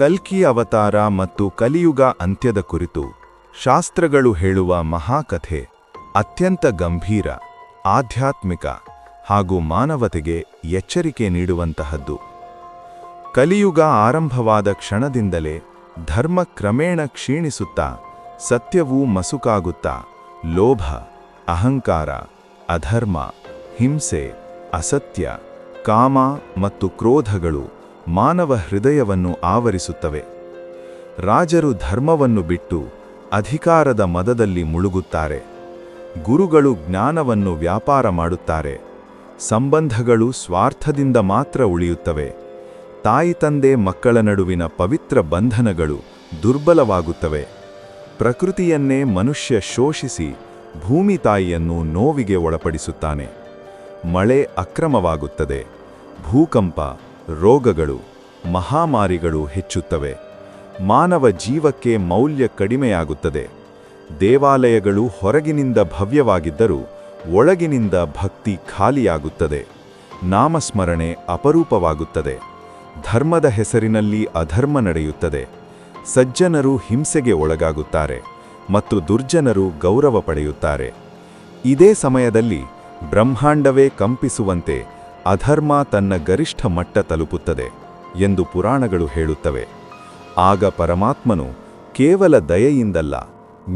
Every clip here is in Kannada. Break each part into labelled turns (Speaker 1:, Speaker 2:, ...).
Speaker 1: ಕಲ್ಕಿ ಅವತಾರ ಮತ್ತು ಕಲಿಯುಗ ಅಂತ್ಯದ ಕುರಿತು ಶಾಸ್ತ್ರಗಳು ಹೇಳುವ ಮಹಾಕಥೆ ಅತ್ಯಂತ ಗಂಭೀರ, ಆಧ್ಯಾತ್ಮಿಕ ಹಾಗೂ ಮಾನವತೆಗೆ ಎಚ್ಚರಿಕೆ ನೀಡುವಂತಹದ್ದು. ಕಲಿಯುಗ ಆರಂಭವಾದ ಕ್ಷಣದಿಂದಲೇ ಧರ್ಮ ಕ್ರಮೇಣ ಕ್ಷೀಣಿಸುತ್ತಾ, ಸತ್ಯವೂ ಮಸುಕಾಗುತ್ತಾ, ಲೋಭ, ಅಹಂಕಾರ, ಅಧರ್ಮ, ಹಿಂಸೆ, ಅಸತ್ಯ, ಕಾಮ ಮತ್ತು ಕ್ರೋಧಗಳು ಮಾನವ ಹೃದಯವನ್ನು ಆವರಿಸುತ್ತವೆ. ರಾಜರು ಧರ್ಮವನ್ನು ಬಿಟ್ಟು ಅಧಿಕಾರದ ಮದದಲ್ಲಿ ಮುಳುಗುತ್ತಾರೆ. ಗುರುಗಳು ಜ್ಞಾನವನ್ನು ವ್ಯಾಪಾರ ಮಾಡುತ್ತಾರೆ. ಸಂಬಂಧಗಳು ಸ್ವಾರ್ಥದಿಂದ ಮಾತ್ರ ಉಳಿಯುತ್ತವೆ. ತಾಯಿ ತಂದೆ ಮಕ್ಕಳ ನಡುವಿನ ಪವಿತ್ರ ಬಂಧನಗಳು ದುರ್ಬಲವಾಗುತ್ತವೆ. ಪ್ರಕೃತಿಯನ್ನೇ ಮನುಷ್ಯ ಶೋಷಿಸಿ ಭೂಮಿ ತಾಯಿಯನ್ನು ನೋವಿಗೆ ಒಳಪಡಿಸುತ್ತಾನೆ. ಮಳೆ ಅಕ್ರಮವಾಗುತ್ತದೆ. ಭೂಕಂಪ, ರೋಗಗಳು, ಮಹಾಮಾರಿಗಳು ಹೆಚ್ಚುತ್ತವೆ. ಮಾನವ ಜೀವಕ್ಕೆ ಮೌಲ್ಯ ಕಡಿಮೆಯಾಗುತ್ತದೆ. ದೇವಾಲಯಗಳು ಹೊರಗಿನಿಂದ ಭವ್ಯವಾಗಿದ್ದರೂ ಒಳಗಿನಿಂದ ಭಕ್ತಿ ಖಾಲಿಯಾಗುತ್ತದೆ. ನಾಮಸ್ಮರಣೆ ಅಪರೂಪವಾಗುತ್ತದೆ. ಧರ್ಮದ ಹೆಸರಿನಲ್ಲಿ ಅಧರ್ಮ ನಡೆಯುತ್ತದೆ. ಸಜ್ಜನರು ಹಿಂಸೆಗೆ ಒಳಗಾಗುತ್ತಾರೆ ಮತ್ತು ದುರ್ಜನರು ಗೌರವ ಪಡೆಯುತ್ತಾರೆ. ಇದೇ ಸಮಯದಲ್ಲಿ ಬ್ರಹ್ಮಾಂಡವೇ ಕಂಪಿಸುವಂತೆ ಅಧರ್ಮ ತನ್ನ ಗರಿಷ್ಠ ಮಟ್ಟ ತಲುಪುತ್ತದೆ ಎಂದು ಪುರಾಣಗಳು ಹೇಳುತ್ತವೆ. ಆಗ ಪರಮಾತ್ಮನು ಕೇವಲ ದಯೆಯಿಂದಲ್ಲ,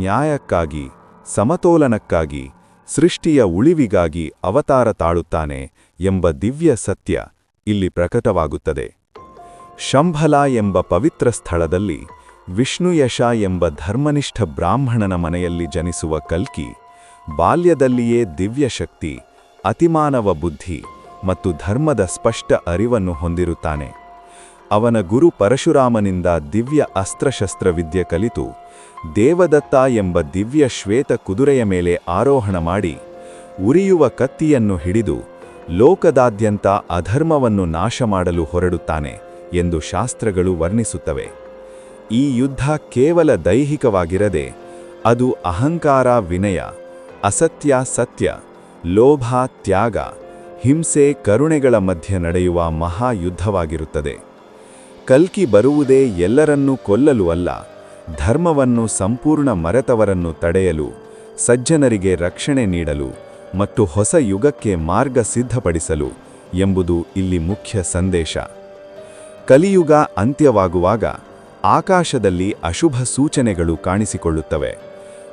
Speaker 1: ನ್ಯಾಯಕ್ಕಾಗಿ, ಸಮತೋಲನಕ್ಕಾಗಿ, ಸೃಷ್ಟಿಯ ಉಳಿವಿಗಾಗಿ ಅವತಾರ ತಾಳುತ್ತಾನೆ ಎಂಬ ದಿವ್ಯ ಸತ್ಯ ಇಲ್ಲಿ ಪ್ರಕಟವಾಗುತ್ತದೆ. ಶಂಭಲ ಎಂಬ ಪವಿತ್ರ ಸ್ಥಳದಲ್ಲಿ ವಿಷ್ಣುಯಶ ಎಂಬ ಧರ್ಮನಿಷ್ಠ ಬ್ರಾಹ್ಮಣನ ಮನೆಯಲ್ಲಿ ಜನಿಸುವ ಕಲ್ಕಿ ಬಾಲ್ಯದಲ್ಲಿಯೇ ದಿವ್ಯಶಕ್ತಿ, ಅತಿಮಾನವ ಬುದ್ಧಿ ಮತ್ತು ಧರ್ಮದ ಸ್ಪಷ್ಟ ಅರಿವನ್ನು ಹೊಂದಿರುತ್ತಾನೆ. ಅವನ ಗುರು ಪರಶುರಾಮನಿಂದ ದಿವ್ಯ ಅಸ್ತ್ರಶಸ್ತ್ರ ವಿದ್ಯೆ ಕಲಿತು ದೇವದತ್ತ ಎಂಬ ದಿವ್ಯ ಶ್ವೇತ ಕುದುರೆಯ ಮೇಲೆ ಆರೋಹಣ ಮಾಡಿ ಉರಿಯುವ ಕತ್ತಿಯನ್ನು ಹಿಡಿದು ಲೋಕದಾದ್ಯಂತ ಅಧರ್ಮವನ್ನು ನಾಶ ಮಾಡಲು ಹೊರಡುತ್ತಾನೆ ಎಂದು ಶಾಸ್ತ್ರಗಳು ವರ್ಣಿಸುತ್ತವೆ. ಈ ಯುದ್ಧ ಕೇವಲ ದೈಹಿಕವಾಗಿರದೆ ಅದು ಅಹಂಕಾರ ವಿನಯ, ಅಸತ್ಯ ಸತ್ಯ, ಲೋಭ ತ್ಯಾಗ, ಹಿಂಸೆ ಕರುಣೆಗಳ ಮಧ್ಯೆ ನಡೆಯುವ ಮಹಾಯುದ್ಧವಾಗಿರುತ್ತದೆ. ಕಲ್ಕಿ ಬರುವುದೇ ಎಲ್ಲರನ್ನೂ ಕೊಲ್ಲಲು ಅಲ್ಲ, ಧರ್ಮವನ್ನು ಸಂಪೂರ್ಣ ಮರೆತವರನ್ನು ತಡೆಯಲು, ಸಜ್ಜನರಿಗೆ ರಕ್ಷಣೆ ನೀಡಲು ಮತ್ತು ಹೊಸ ಯುಗಕ್ಕೆ ಮಾರ್ಗ ಸಿದ್ಧಪಡಿಸಲು ಎಂಬುದು ಇಲ್ಲಿ ಮುಖ್ಯ ಸಂದೇಶ. ಕಲಿಯುಗ ಅಂತ್ಯವಾಗುವಾಗ ಆಕಾಶದಲ್ಲಿ ಅಶುಭ ಸೂಚನೆಗಳು ಕಾಣಿಸಿಕೊಳ್ಳುತ್ತವೆ.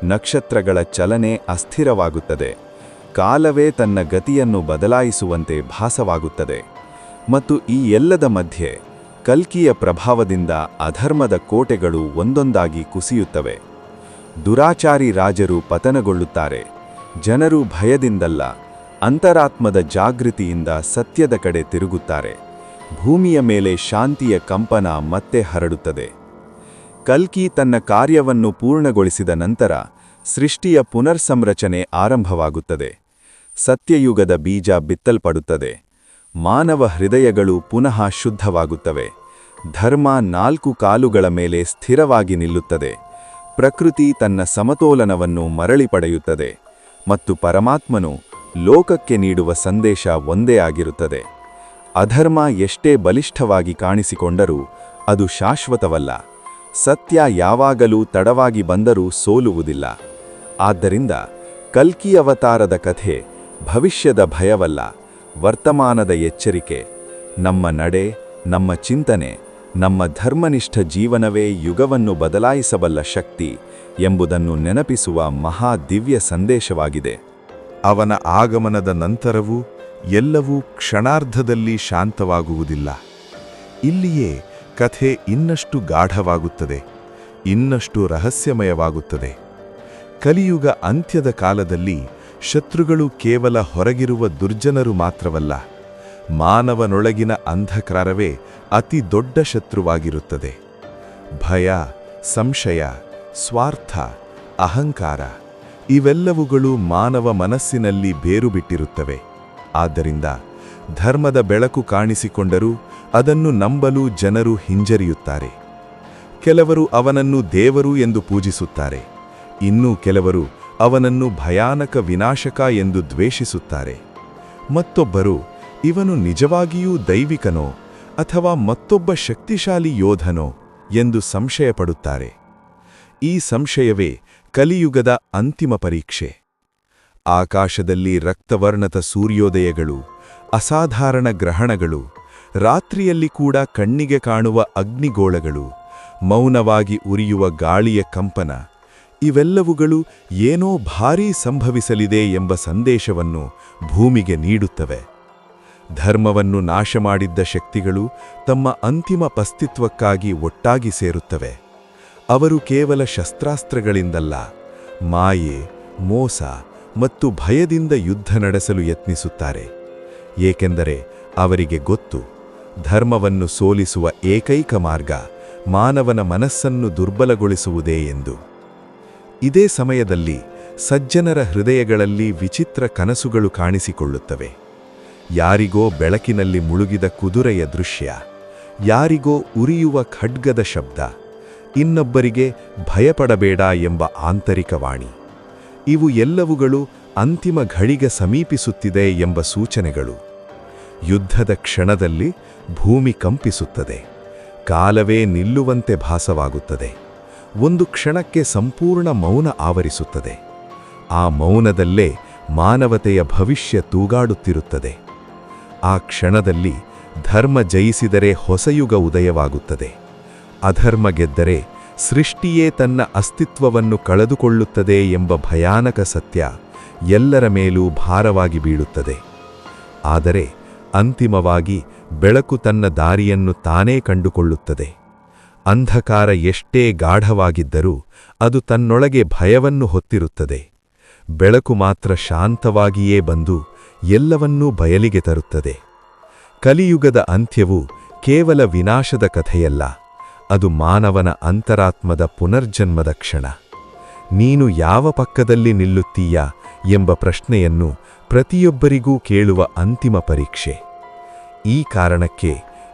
Speaker 1: ನಕ್ಷತ್ರಗಳ ಚಲನೆ ಅಸ್ಥಿರವಾಗುತ್ತದೆ. ಕಾಲವೇ ತನ್ನ ಗತಿಯನ್ನು ಬದಲಾಯಿಸುವಂತೆ ಭಾಸವಾಗುತ್ತದೆ. ಮತ್ತು ಈ ಎಲ್ಲದ ಮಧ್ಯೆ ಕಲ್ಕಿಯ ಪ್ರಭಾವದಿಂದ ಅಧರ್ಮದ ಕೋಟೆಗಳು ಒಂದೊಂದಾಗಿ ಕುಸಿಯುತ್ತವೆ. ದುರಾಚಾರಿ ರಾಜರು ಪತನಗೊಳ್ಳುತ್ತಾರೆ. ಜನರು ಭಯದಿಂದಲ್ಲ, ಅಂತರಾತ್ಮದ ಜಾಗೃತಿಯಿಂದ ಸತ್ಯದ ಕಡೆ ತಿರುಗುತ್ತಾರೆ. ಭೂಮಿಯ ಮೇಲೆ ಶಾಂತಿಯ ಕಂಪನ ಮತ್ತೆ ಹರಡುತ್ತದೆ. ಕಲ್ಕಿ ತನ್ನ ಕಾರ್ಯವನ್ನು ಪೂರ್ಣಗೊಳಿಸಿದ ನಂತರ ಸೃಷ್ಟಿಯ ಪುನರ್ಸಂರಚನೆ ಆರಂಭವಾಗುತ್ತದೆ. ಸತ್ಯಯುಗದ ಬೀಜ ಬಿತ್ತಲ್ಪಡುತ್ತದೆ. ಮಾನವ ಹೃದಯಗಳು ಪುನಃ ಶುದ್ಧವಾಗುತ್ತವೆ. ಧರ್ಮ 4 ಕಾಲುಗಳ ಮೇಲೆ ಸ್ಥಿರವಾಗಿ ನಿಲ್ಲುತ್ತದೆ. ಪ್ರಕೃತಿ ತನ್ನ ಸಮತೋಲನವನ್ನು ಮರಳಿ ಪಡೆಯುತ್ತದೆ ಮತ್ತು ಪರಮಾತ್ಮನು ಲೋಕಕ್ಕೆ ನೀಡುವ ಸಂದೇಶ ಒಂದೇ ಆಗಿರುತ್ತದೆ. ಅಧರ್ಮ ಎಷ್ಟೇ ಬಲಿಷ್ಠವಾಗಿ ಕಾಣಿಸಿಕೊಂಡರೂ ಅದು ಶಾಶ್ವತವಲ್ಲ. ಸತ್ಯ ಯಾವಾಗಲೂ ತಡವಾಗಿ ಬಂದರೂ ಸೋಲುವುದಿಲ್ಲ. ಆದ್ದರಿಂದ ಕಲ್ಕಿ ಅವತಾರದ ಕಥೆ ಭವಿಷ್ಯದ ಭಯವಲ್ಲ, ವರ್ತಮಾನದ ಎಚ್ಚರಿಕೆ. ನಮ್ಮ ನಡೆ, ನಮ್ಮ ಚಿಂತನೆ, ನಮ್ಮ ಧರ್ಮನಿಷ್ಠ ಜೀವನವೇ ಯುಗವನ್ನು ಬದಲಾಯಿಸಬಲ್ಲ ಶಕ್ತಿ ಎಂಬುದನ್ನು ನೆನಪಿಸುವ ಮಹಾ ದಿವ್ಯ ಸಂದೇಶವಾಗಿದೆ.
Speaker 2: ಅವನ ಆಗಮನದ ನಂತರವೂ ಎಲ್ಲವೂ ಕ್ಷಣಾರ್ಧದಲ್ಲಿ ಶಾಂತವಾಗುವುದಿಲ್ಲ. ಇಲ್ಲಿಯೇ ಕಥೆ ಇನ್ನಷ್ಟು ಗಾಢವಾಗುತ್ತದೆ, ಇನ್ನಷ್ಟು ರಹಸ್ಯಮಯವಾಗುತ್ತದೆ. ಕಲಿಯುಗ ಅಂತ್ಯದ ಕಾಲದಲ್ಲಿ ಶತ್ರುಗಳು ಕೇವಲ ಹೊರಗಿರುವ ದುರ್ಜನರು ಮಾತ್ರವಲ್ಲ, ಮಾನವನೊಳಗಿನ ಅಂಧಕಾರವೇ ಅತಿ ದೊಡ್ಡ ಶತ್ರುವಾಗಿರುತ್ತದೆ. ಭಯ, ಸಂಶಯ, ಸ್ವಾರ್ಥ, ಅಹಂಕಾರ ಇವೆಲ್ಲವುಗಳು ಮಾನವ ಮನಸ್ಸಿನಲ್ಲಿ ಬೇರುಬಿಟ್ಟಿರುತ್ತವೆ. ಆದ್ದರಿಂದ ಧರ್ಮದ ಬೆಳಕು ಕಾಣಿಸಿಕೊಂಡರೂ ಅದನ್ನು ನಂಬಲು ಜನರು ಹಿಂಜರಿಯುತ್ತಾರೆ. ಕೆಲವರು ಅವನನ್ನು ದೇವರು ಎಂದು ಪೂಜಿಸುತ್ತಾರೆ. ಇನ್ನೂ ಕೆಲವರು ಅವನನ್ನು ಭಯಾನಕ ವಿನಾಶಕ ಎಂದು ದ್ವೇಷಿಸುತ್ತಾರೆ. ಮತ್ತೊಬ್ಬರು ಇವನು ನಿಜವಾಗಿಯೂ ದೈವಿಕನೋ ಅಥವಾ ಮತ್ತೊಬ್ಬ ಶಕ್ತಿಶಾಲಿ ಯೋಧನೋ ಎಂದು ಸಂಶಯಪಡುತ್ತಾರೆ. ಈ ಸಂಶಯವೇ ಕಲಿಯುಗದ ಅಂತಿಮ ಪರೀಕ್ಷೆ. ಆಕಾಶದಲ್ಲಿ ರಕ್ತವರ್ಣದ ಸೂರ್ಯೋದಯಗಳು, ಅಸಾಧಾರಣ ಗ್ರಹಣಗಳು, ರಾತ್ರಿಯಲ್ಲಿ ಕೂಡ ಕಣ್ಣಿಗೆ ಕಾಣುವ ಅಗ್ನಿಗೋಳಗಳು, ಮೌನವಾಗಿ ಉರಿಯುವ ಗಾಳಿಯ ಕಂಪನ, ಇವೆಲ್ಲವುಗಳು ಏನೋ ಭಾರೀ ಸಂಭವಿಸಲಿದೆ ಎಂಬ ಸಂದೇಶವನ್ನು ಭೂಮಿಗೆ ನೀಡುತ್ತವೆ. ಧರ್ಮವನ್ನು ನಾಶಮಾಡಿದ್ದ ಶಕ್ತಿಗಳು ತಮ್ಮ ಅಂತಿಮ ಅಸ್ತಿತ್ವಕ್ಕಾಗಿ ಒಟ್ಟಾಗಿ ಸೇರುತ್ತವೆ. ಅವರು ಕೇವಲ ಶಸ್ತ್ರಾಸ್ತ್ರಗಳಿಂದಲ್ಲ, ಮಾಯೆ, ಮೋಸ ಮತ್ತು ಭಯದಿಂದ ಯುದ್ಧ ನಡೆಸಲು ಯತ್ನಿಸುತ್ತಾರೆ. ಏಕೆಂದರೆ ಅವರಿಗೆ ಗೊತ್ತು, ಧರ್ಮವನ್ನು ಸೋಲಿಸುವ ಏಕೈಕ ಮಾರ್ಗ ಮಾನವನ ಮನಸ್ಸನ್ನು ದುರ್ಬಲಗೊಳಿಸುವುದೇ ಎಂದು. ಇದೇ ಸಮಯದಲ್ಲಿ ಸಜ್ಜನರ ಹೃದಯಗಳಲ್ಲಿ ವಿಚಿತ್ರ ಕನಸುಗಳು ಕಾಣಿಸಿಕೊಳ್ಳುತ್ತವೆ. ಯಾರಿಗೋ ಬೆಳಕಿನಲ್ಲಿ ಮುಳುಗಿದ ಕುದುರೆಯ ದೃಶ್ಯ, ಯಾರಿಗೋ ಉರಿಯುವ ಖಡ್ಗದ ಶಬ್ದ, ಇನ್ನೊಬ್ಬರಿಗೆ ಭಯಪಡಬೇಡ ಎಂಬ ಆಂತರಿಕ ವಾಣಿ. ಇವು ಎಲ್ಲವುಗಳು ಅಂತಿಮ ಘಳಿಗೆ ಸಮೀಪಿಸುತ್ತಿದೆ ಎಂಬ ಸೂಚನೆಗಳು. ಯುದ್ಧದ ಕ್ಷಣದಲ್ಲಿ ಭೂಮಿ ಕಂಪಿಸುತ್ತದೆ, ಕಾಲವೇ ನಿಲ್ಲುವಂತೆ ಭಾಸವಾಗುತ್ತದೆ. ಒಂದು ಕ್ಷಣಕ್ಕೆ ಸಂಪೂರ್ಣ ಮೌನ ಆವರಿಸುತ್ತದೆ. ಆ ಮೌನದಲ್ಲೇ ಮಾನವತೆಯ ಭವಿಷ್ಯ ತೂಗಾಡುತ್ತಿರುತ್ತದೆ. ಆ ಕ್ಷಣದಲ್ಲಿ ಧರ್ಮ ಜಯಿಸಿದರೆ ಹೊಸಯುಗ ಉದಯವಾಗುತ್ತದೆ. ಅಧರ್ಮ ಗೆದ್ದರೆ ಸೃಷ್ಟಿಯೇ ತನ್ನ ಅಸ್ತಿತ್ವವನ್ನು ಕಳೆದುಕೊಳ್ಳುತ್ತದೆ ಎಂಬ ಭಯಾನಕ ಸತ್ಯ ಎಲ್ಲರ ಮೇಲೂ ಭಾರವಾಗಿ ಬೀಳುತ್ತದೆ. ಆದರೆ ಅಂತಿಮವಾಗಿ ಬೆಳಕು ತನ್ನ ದಾರಿಯನ್ನು ತಾನೇ ಕಂಡುಕೊಳ್ಳುತ್ತದೆ. ಅಂಧಕಾರ ಎಷ್ಟೇ ಗಾಢವಾಗಿದ್ದರೂ ಅದು ತನ್ನೊಳಗೆ ಭಯವನ್ನು ಹೊತ್ತಿರುತ್ತದೆ. ಬೆಳಕು ಮಾತ್ರ ಶಾಂತವಾಗಿಯೇ ಬಂದು ಎಲ್ಲವನ್ನೂ ಬಯಲಿಗೆ ತರುತ್ತದೆ. ಕಲಿಯುಗದ ಅಂತ್ಯವು ಕೇವಲ ವಿನಾಶದ ಕಥೆಯಲ್ಲ, ಅದು ಮಾನವನ ಅಂತರಾತ್ಮದ ಪುನರ್ಜನ್ಮದ ಕ್ಷಣ. ನೀನು ಯಾವ ಪಕ್ಕದಲ್ಲಿ ನಿಲ್ಲುತ್ತೀಯಾ ಎಂಬ ಪ್ರಶ್ನೆಯನ್ನು ಪ್ರತಿಯೊಬ್ಬರಿಗೂ ಕೇಳುವ ಅಂತಿಮ ಪರೀಕ್ಷೆ. ಈ ಕಾರಣಕ್ಕೆ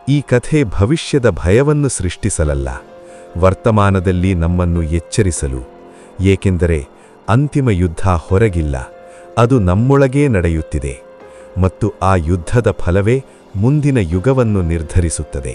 Speaker 2: ಈ ಕಥೆ ಭವಿಷ್ಯದ ಭಯವನ್ನು ಸೃಷ್ಟಿಸಲಲ್ಲ, ವರ್ತಮಾನದಲ್ಲಿ ನಮ್ಮನ್ನು ಎಚ್ಚರಿಸಲು. ಏಕೆಂದರೆ ಅಂತಿಮ ಯುದ್ಧ ಹೊರಗಿಲ್ಲ, ಅದು ನಮ್ಮೊಳಗೇ ನಡೆಯುತ್ತಿದೆ, ಮತ್ತು ಆ ಯುದ್ಧದ ಫಲವೇ ಮುಂದಿನ ಯುಗವನ್ನು ನಿರ್ಧರಿಸುತ್ತದೆ.